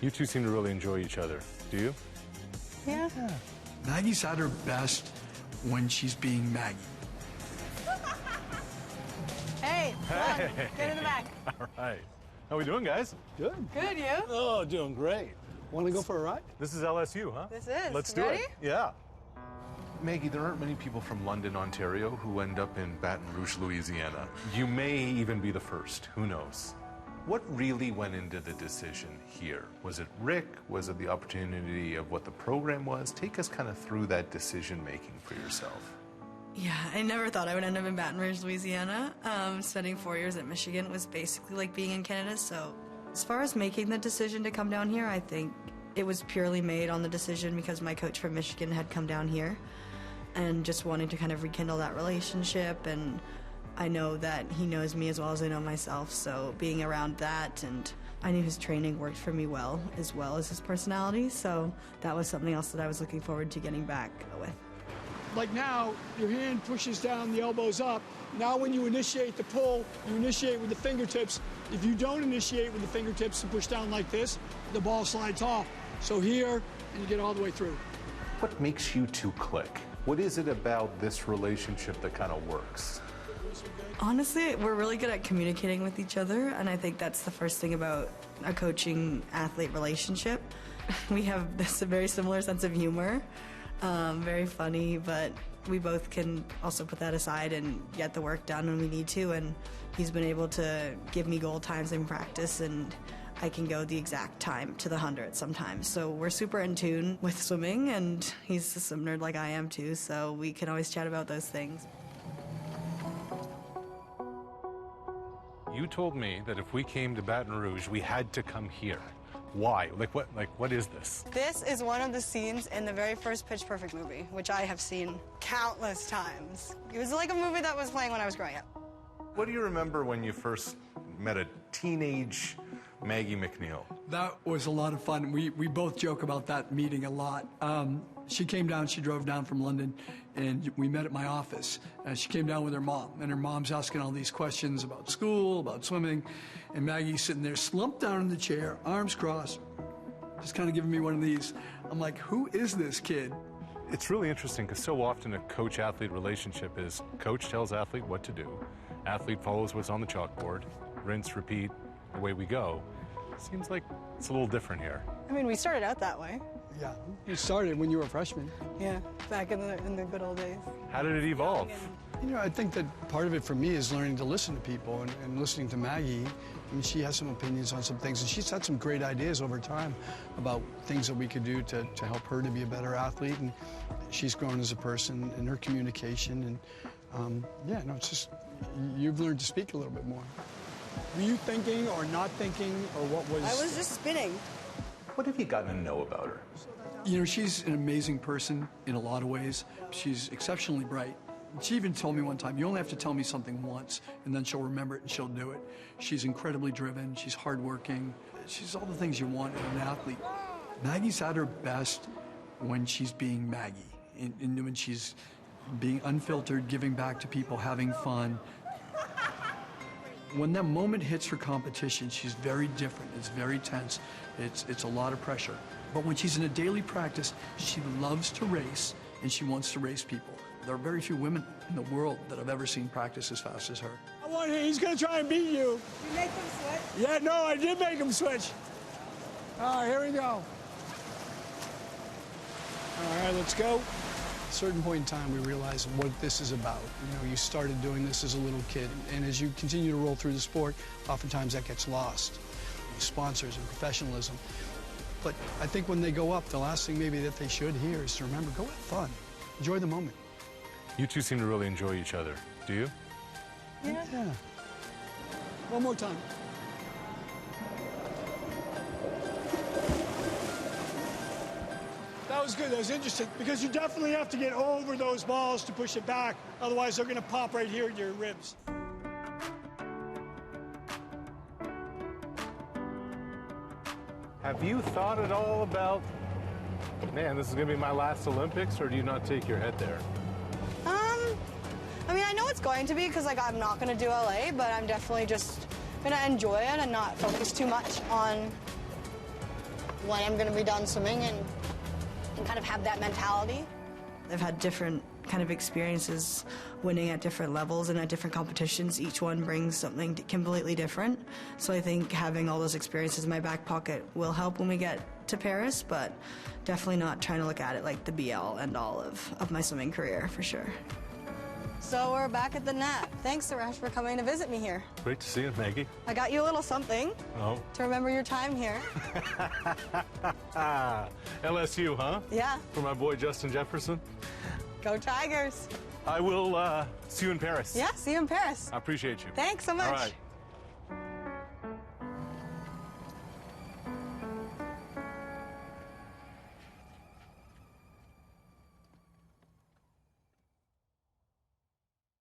You two seem to really enjoy each other. Do you? Yeah. Maggie's at her best when she's being Maggie. Hey, come on, get in the back. All right. How we doing, guys? Good. Good, you? Oh, doing great. Want to go for a ride? This is LSU, huh? This is. Let's do Ready? it. Yeah. Maggie, there aren't many people from London, Ontario who end up in Baton Rouge, Louisiana. You may even be the first. Who knows? What really went into the decision here? Was it Rick? Was it the opportunity of what the program was? Take us kind of through that decision-making for yourself. Yeah, I never thought I would end up in Baton Rouge, Louisiana. Spending 4 years at Michigan was basically like being in Canada, so as far as making the decision to come down here, I think it was purely made on the decision because my coach from Michigan had come down here and just wanting to kind of rekindle that relationship, and I know that he knows me as well as I know myself, so being around that, and I knew his training worked for me well as his personality, so that was something else that I was looking forward to getting back with. Like now, your hand pushes down, the elbow's up. Now when you initiate the pull, you initiate with the fingertips. If you don't initiate with the fingertips and push down like this, the ball slides off. So here, and you get all the way through. What makes you two click? What is it about this relationship that kind of works? Honestly, we're really good at communicating with each other, and I think that's the first thing about a coaching-athlete relationship. We have this very similar sense of humor, very funny, but we both can also put that aside and get the work done when we need to, and he's been able to give me goal times in practice, and I can go the exact time to the 100 sometimes. So we're super in tune with swimming, and he's a swim nerd like I am too, so we can always chat about those things. You told me that if we came to Baton Rouge, we had to come here. Why? What is this? This is one of the scenes in the very first Pitch Perfect movie, which I have seen countless times. It was like a movie that was playing when I was growing up. What do you remember when you first met a teenage Maggie Mac Neil? That was a lot of fun. We both joke about that meeting a lot. She came down, she drove down from London, and we met at my office. She came down with her mom, and her mom's asking all these questions about school, about swimming, and Maggie's sitting there slumped down in the chair, arms crossed, just kind of giving me one of these. I'm like, who is this kid? It's really interesting because so often a coach-athlete relationship is coach tells athlete what to do, athlete follows what's on the chalkboard, rinse, repeat, away we go. Seems like it's a little different here. I mean, we started out that way. Yeah, you started when you were a freshman. Yeah, back in the good old days. How did it evolve? You know, I think that part of it for me is learning to listen to people and listening to Maggie. I mean, she has some opinions on some things, and she's had some great ideas over time about things that we could do to help her to be a better athlete, and she's grown as a person in her communication, and yeah, no, it's just, you've learned to speak a little bit more. Were you thinking or not thinking, or what was... I was just spinning. What have you gotten to know about her? You know, she's an amazing person in a lot of ways. She's exceptionally bright. She even told me one time, you only have to tell me something once, and then she'll remember it and she'll do it. She's incredibly driven. She's hardworking. She's all the things you want in an athlete. Maggie's at her best when she's being Maggie, and when she's being unfiltered, giving back to people, having fun. When that moment hits for competition, she's very different. It's very tense. It's a lot of pressure. But when she's in a daily practice, she loves to race, and she wants to race people. There are very few women in the world that I've ever seen practice as fast as her. I want him. He's going to try and beat you. You make them switch? Yeah, no, I did make him switch. All right, here we go. All right, let's go. At a certain point in time, we realized what this is about. You know, you started doing this as a little kid, and as you continue to roll through the sport, oftentimes that gets lost. Sponsors and professionalism. But I think when they go up, the last thing maybe that they should hear is to remember, go have fun. Enjoy the moment. You two seem to really enjoy each other. Do you? Yeah. One more time. That was good. That was interesting, because you definitely have to get over those balls to push it back. Otherwise, they're going to pop right here in your ribs. Have you thought at all about, man, this is going to be my last Olympics, or do you not take your head there? I mean, I know it's going to be, because like I'm not going to do LA, but I'm definitely just going to enjoy it and not focus too much on when I'm going to be done swimming and kind of have that mentality. I've had different kind of experiences winning at different levels and at different competitions. Each one brings something completely different. So I think having all those experiences in my back pocket will help when we get to Paris, but definitely not trying to look at it like the be-all, end-all of my swimming career, for sure. So we're back at the net. Thanks, Suresh, for coming to visit me here. Great to see you, Maggie. I got you a little something to remember your time here. LSU, huh? Yeah. For my boy Justin Jefferson. Go Tigers. I will see you in Paris. Yeah, see you in Paris. I appreciate you. Thanks so much. All right.